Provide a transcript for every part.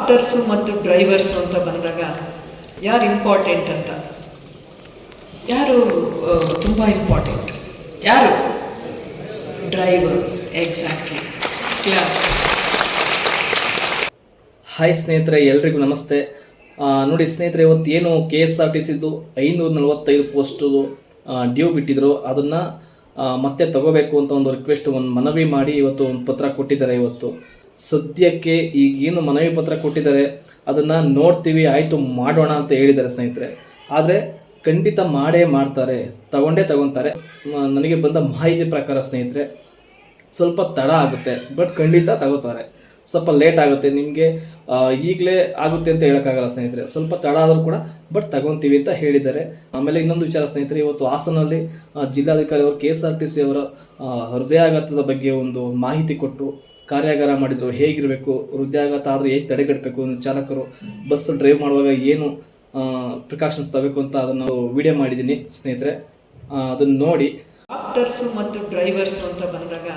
Doctors ಮತ್ತು drivers ಅಂತ ಬಂದಾಗ ಯಾರು ಇಂಪಾರ್ಟೆಂಟ್ ಅಂತ, ಯಾರು ತುಂಬ ಇಂಪಾರ್ಟೆಂಟ್? ಯಾರು? ಡ್ರೈವರ್ಸ್. ಎಕ್ಸಾಕ್ಟ್ಲಿ. ಕ್ಲಿಯರ್. ಹಾಯ್ ಸ್ನೇಹಿತರೆ, ಎಲ್ರಿಗೂ ನಮಸ್ತೆ. ನೋಡಿ ಸ್ನೇಹಿತರೆ, ಇವತ್ತು ಏನು KSRTCದು 545 ಪೋಸ್ಟು ಡ್ಯೂ ಬಿಟ್ಟಿದ್ರು, ಅದನ್ನು ಮತ್ತೆ ತಗೋಬೇಕು ಅಂತ ಒಂದು ರಿಕ್ವೆಸ್ಟ್, ಒಂದು ಮನವಿ ಮಾಡಿ ಇವತ್ತು ಒಂದು ಪತ್ರ ಕೊಟ್ಟಿದ್ದಾರೆ. ಇವತ್ತು ಸದ್ಯಕ್ಕೆ ಈಗೇನು ಮನವಿ ಪತ್ರ ಕೊಟ್ಟಿದ್ದಾರೆ ಅದನ್ನು ನೋಡ್ತೀವಿ, ಆಯಿತು ಮಾಡೋಣ ಅಂತ ಹೇಳಿದ್ದಾರೆ ಸ್ನೇಹಿತರೆ. ಆದರೆ ಖಂಡಿತ ಮಾಡೇ ಮಾಡ್ತಾರೆ, ತಗೊತಾರೆ. ನನಗೆ ಬಂದ ಮಾಹಿತಿ ಪ್ರಕಾರ ಸ್ನೇಹಿತರೆ ಸ್ವಲ್ಪ ತಡ ಆಗುತ್ತೆ, ಬಟ್ ಖಂಡಿತ ತಗೋತಾರೆ. ಸ್ವಲ್ಪ ಲೇಟ್ ಆಗುತ್ತೆ, ನಿಮಗೆ ಈಗಲೇ ಆಗುತ್ತೆ ಅಂತ ಹೇಳೋಕ್ಕಾಗಲ್ಲ ಸ್ನೇಹಿತರೆ. ಸ್ವಲ್ಪ ತಡ ಆದರೂ ಕೂಡ ಬಟ್ ತಗೊತೀವಿ ಅಂತ ಹೇಳಿದ್ದಾರೆ. ಆಮೇಲೆ ಇನ್ನೊಂದು ವಿಚಾರ ಸ್ನೇಹಿತರೆ, ಇವತ್ತು ಹಾಸನಲ್ಲಿ ಜಿಲ್ಲಾಧಿಕಾರಿ ಅವರು KSRTC ಅವರ ಹೃದಯಾಘಾತದ ಬಗ್ಗೆ ಒಂದು ಮಾಹಿತಿ ಕೊಟ್ಟು ಕಾರ್ಯಾಗಾರ ಮಾಡಿದರು. ಹೇಗಿರಬೇಕು, ಹೃದಯಾಘಾತ ಆದರೆ ಹೇಗೆ ತಡೆಗಟ್ಟಬೇಕು, ಚಾಲಕರು ಬಸ್ ಡ್ರೈವ್ ಮಾಡುವಾಗ ಏನು ಪ್ರಿಕಾಷನ್ಸ್ ತಗೋಬೇಕು ಅಂತ ಅದನ್ನು ವಿಡಿಯೋ ಮಾಡಿದ್ದೀನಿ ಸ್ನೇಹಿತರೆ, ಅದನ್ನು ನೋಡಿ. ಡಾಕ್ಟರ್ಸು ಮತ್ತು ಡ್ರೈವರ್ಸು ಅಂತ ಬಂದಾಗ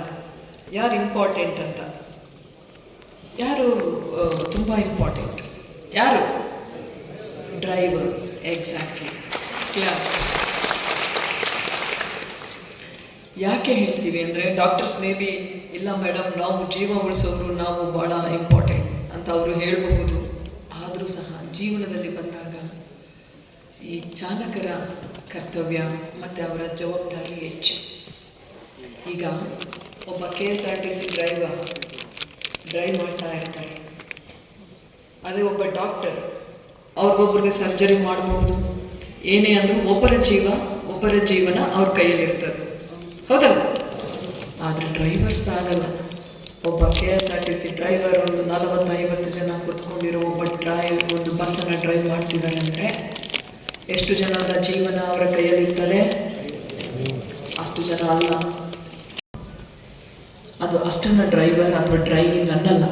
ಯಾರು ಇಂಪಾರ್ಟೆಂಟ್ ಅಂತ, ಯಾರು ತುಂಬ ಇಂಪಾರ್ಟೆಂಟ್? ಯಾರು? ಡ್ರೈವರ್ಸ್. ಎಕ್ಸಾಕ್ಟ್ಲಿ. ಕ್ಲಿಯರ್. ಯಾಕೆ ಹೇಳ್ತೀವಿ ಅಂದರೆ, ಡಾಕ್ಟರ್ಸ್ ಮೇ ಬಿ ಇಲ್ಲ ಮೇಡಮ್, ನಾವು ಜೀವ ಉಳಿಸೋರು ನಾವು ಭಾಳ ಇಂಪಾರ್ಟೆಂಟ್ ಅಂತ ಅವರು ಹೇಳಬಹುದು. ಆದರೂ ಸಹ ಜೀವನದಲ್ಲಿ ಬಂದಾಗ ಈ ಚಾಲಕರ ಕರ್ತವ್ಯ ಮತ್ತು ಅವರ ಜವಾಬ್ದಾರಿ ಹೆಚ್ಚು. ಈಗ ಒಬ್ಬ KSRTC ಡ್ರೈವ್ ಮಾಡ್ತಾ ಇರ್ತಾರೆ, ಅದೇ ಒಬ್ಬ ಡಾಕ್ಟರ್ ಅವ್ರಿಗೊಬ್ಬರಿಗೆ ಸರ್ಜರಿ ಮಾಡ್ಬೋದು. ಏನೇ ಅಂದರೂ ಒಬ್ಬರ ಜೀವನ ಅವ್ರ ಕೈಯಲ್ಲಿರ್ತದೆ, ಹೌದಲ್ಲ? ಆದರೆ ಡ್ರೈವರ್ಸ್ದಾಗಲ್ಲ. ಒಬ್ಬ KSRTC ಡ್ರೈವರ್ ಒಂದು 40-50 ಜನ ಕೂತ್ಕೊಂಡಿರೋ ಒಂದು ಬಸ್ಸನ್ನು ಡ್ರೈವ್ ಮಾಡ್ತಿದ್ದಾರೆ ಅಂದರೆ ಎಷ್ಟು ಜನದ ಜೀವನ ಅವರ ಕೈಯಲ್ಲಿರ್ತದೆ? ಅಷ್ಟು ಜನ ಅಲ್ಲ. ಅದು ಅಷ್ಟನ್ನ ಡ್ರೈವರ್ ಅಥವಾ ಡ್ರೈವಿಂಗ್ ಅನ್ನಲ್ಲ,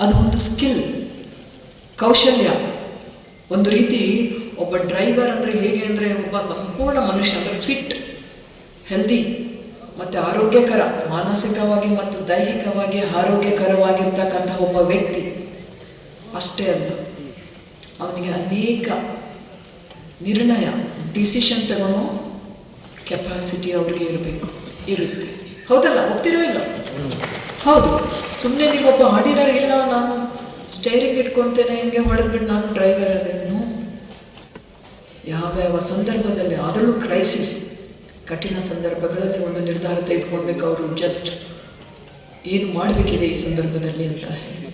ಅದು ಒಂದು ಸ್ಕಿಲ್, ಕೌಶಲ್ಯ. ಒಂದು ರೀತಿ ಒಬ್ಬ ಡ್ರೈವರ್ ಅಂದರೆ ಹೇಗೆ ಅಂದರೆ, ಒಬ್ಬ ಸಂಪೂರ್ಣ ಮನುಷ್ಯ ಅಂದರೆ ಫಿಟ್, ಹೆಲ್ದಿ ಮತ್ತು ಆರೋಗ್ಯಕರ, ಮಾನಸಿಕವಾಗಿ ಮತ್ತು ದೈಹಿಕವಾಗಿ ಆರೋಗ್ಯಕರವಾಗಿರ್ತಕ್ಕಂಥ ಒಬ್ಬ ವ್ಯಕ್ತಿ. ಅಷ್ಟೇ ಅಲ್ಲ, ಅವನಿಗೆ ಅನೇಕ ಡಿಸಿಷನ್ ತಗೊಳ್ಳೋ ಕೆಪಾಸಿಟಿ ಅವ್ರಿಗೆ ಇರುತ್ತೆ. ಹೌದಲ್ಲ? ಒಪ್ತಿರೋ ಇಲ್ಲ? ಹೌದು. ಸುಮ್ಮನೆ ನೀವೊಬ್ಬ ಆರ್ಡಿನರಿ ಇಲ್ಲ, ನಾನು ಸ್ಟೇರಿಂಗ್ ಇಟ್ಕೊತೇನೆ ಹಿಂಗೆ ಹೊಡೆದ್ಬಿಟ್ಟು ನಾನು ಡ್ರೈವರ್ ಅದೇನು. ಯಾವ್ಯಾವ ಸಂದರ್ಭದಲ್ಲಿ, ಅದರಲ್ಲೂ ಕ್ರೈಸಿಸ್, ಕಠಿಣ ಸಂದರ್ಭಗಳಲ್ಲಿ ಒಂದು ನಿರ್ಧಾರ ತೆಗೆದುಕೊಳ್ಬೇಕು. ಅವರು ಜಸ್ಟ್ ಏನು ಮಾಡಬೇಕಿದೆ ಈ ಸಂದರ್ಭದಲ್ಲಿ ಅಂತ ಹೇಳಿ,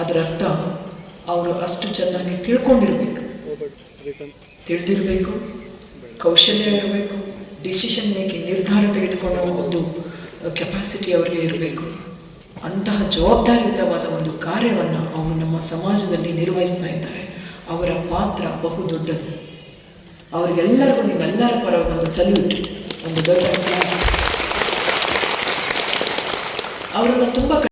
ಅದರ ಅರ್ಥ ಅವರು ಅಷ್ಟು ಚೆನ್ನಾಗಿ ತಿಳಿದಿರಬೇಕು, ಕೌಶಲ್ಯ ಇರಬೇಕು, ಡಿಸಿಷನ್ ಮೇಕಿಂಗ್, ನಿರ್ಧಾರ ತೆಗೆದುಕೊಳ್ಳೋ ಒಂದು ಕೆಪಾಸಿಟಿ ಅವರಿಗೆ ಇರಬೇಕು. ಅಂತಹ ಜವಾಬ್ದಾರಿಯುತವಾದ ಒಂದು ಕಾರ್ಯವನ್ನು ಅವರು ನಮ್ಮ ಸಮಾಜದಲ್ಲಿ ನಿರ್ವಹಿಸ್ತಾ ಇದ್ದಾರೆ. ಅವರ ಪಾತ್ರ ಬಹು ದೊಡ್ಡದು. ಅವರಿಗೆಲ್ಲರಿಗೂ ನೀವೆಲ್ಲರ ಪರ ಒಂದು ಸಲ್ಯೂಟ್, ಒಂದು ದೊಡ್ಡ ಅವರನ್ನು ತುಂಬ